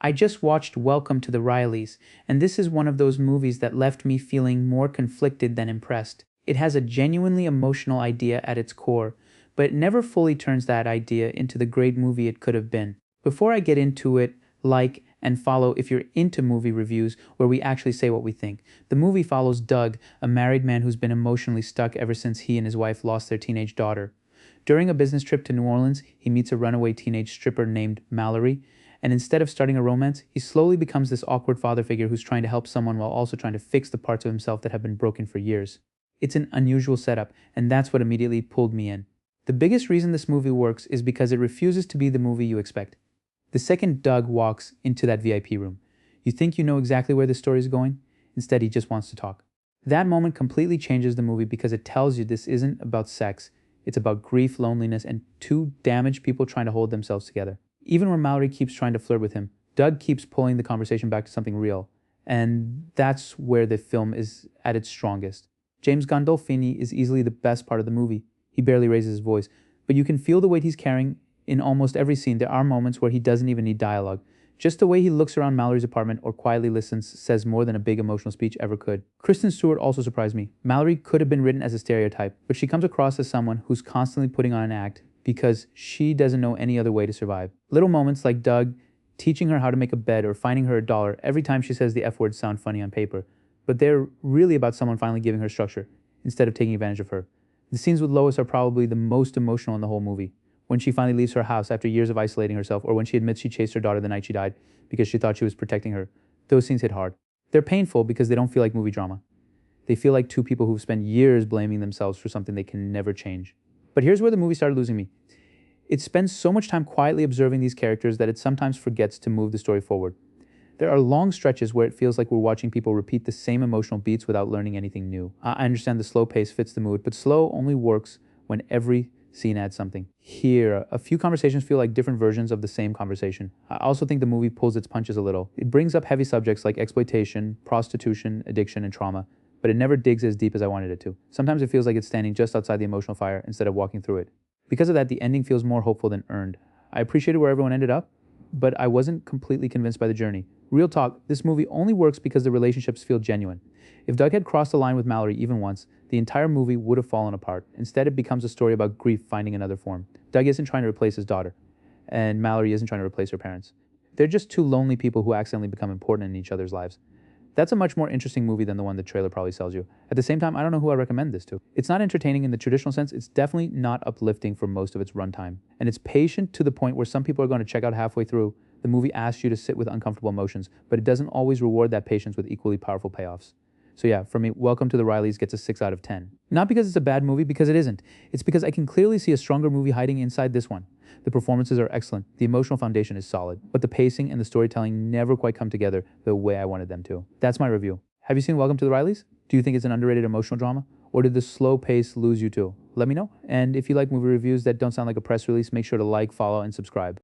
I just watched Welcome to the Rileys, and this is one of those movies that left me feeling more conflicted than impressed. It has a genuinely emotional idea at its core, but it never fully turns that idea into the great movie it could have been. Before I get into it, like and follow if you're into movie reviews where we actually say what we think. The movie follows Doug, a married man who's been emotionally stuck ever since he and his wife lost their teenage daughter. During a business trip to New Orleans, he meets a runaway teenage stripper named Mallory, and instead of starting a romance, he slowly becomes this awkward father figure who's trying to help someone while also trying to fix the parts of himself that have been broken for years. It's an unusual setup, and that's what immediately pulled me in. The biggest reason this movie works is because it refuses to be the movie you expect. The second Doug walks into that VIP room, you think you know exactly where the story is going. Instead, he just wants to talk. That moment completely changes the movie because it tells you this isn't about sex. It's about grief, loneliness, and two damaged people trying to hold themselves together. Even when Mallory keeps trying to flirt with him, Doug keeps pulling the conversation back to something real. And that's where the film is at its strongest. James Gandolfini is easily the best part of the movie. He barely raises his voice, but you can feel the weight he's carrying. In almost every scene, there are moments where he doesn't even need dialogue. Just the way he looks around Mallory's apartment or quietly listens says more than a big emotional speech ever could. Kristen Stewart also surprised me. Mallory could have been written as a stereotype, but she comes across as someone who's constantly putting on an act because she doesn't know any other way to survive. Little moments like Doug teaching her how to make a bed or finding her $1 every time she says the F word sound funny on paper, but they're really about someone finally giving her structure instead of taking advantage of her. The scenes with Lois are probably the most emotional in the whole movie. When she finally leaves her house after years of isolating herself, or when she admits she chased her daughter the night she died because she thought she was protecting her, those scenes hit hard. They're painful because they don't feel like movie drama. They feel like two people who've spent years blaming themselves for something they can never change. But here's where the movie started losing me. It spends so much time quietly observing these characters that it sometimes forgets to move the story forward. There are long stretches where it feels like we're watching people repeat the same emotional beats without learning anything new. I understand the slow pace fits the mood, but slow only works when every scene adds something. Here, a few conversations feel like different versions of the same conversation. I also think the movie pulls its punches a little. It brings up heavy subjects like exploitation, prostitution, addiction, and trauma, but it never digs as deep as I wanted it to. Sometimes it feels like it's standing just outside the emotional fire instead of walking through it. Because of that, the ending feels more hopeful than earned. I appreciated where everyone ended up, but I wasn't completely convinced by the journey. Real talk, this movie only works because the relationships feel genuine. If Doug had crossed the line with Mallory even once, the entire movie would have fallen apart. Instead, it becomes a story about grief finding another form. Doug isn't trying to replace his daughter, and Mallory isn't trying to replace her parents. They're just two lonely people who accidentally become important in each other's lives. That's a much more interesting movie than the one the trailer probably sells you. At the same time, I don't know who I recommend this to. It's not entertaining in the traditional sense. It's definitely not uplifting for most of its runtime. And it's patient to the point where some people are going to check out halfway through. The movie asks you to sit with uncomfortable emotions, but it doesn't always reward that patience with equally powerful payoffs. So yeah, for me, Welcome to the Rileys gets a 6 out of 10. Not because it's a bad movie, because it isn't. It's because I can clearly see a stronger movie hiding inside this one. The performances are excellent, the emotional foundation is solid, but the pacing and the storytelling never quite come together the way I wanted them to. That's my review. Have you seen Welcome to the Rileys? Do you think it's an underrated emotional drama? Or did the slow pace lose you too? Let me know. And if you like movie reviews that don't sound like a press release, make sure to like, follow, and subscribe.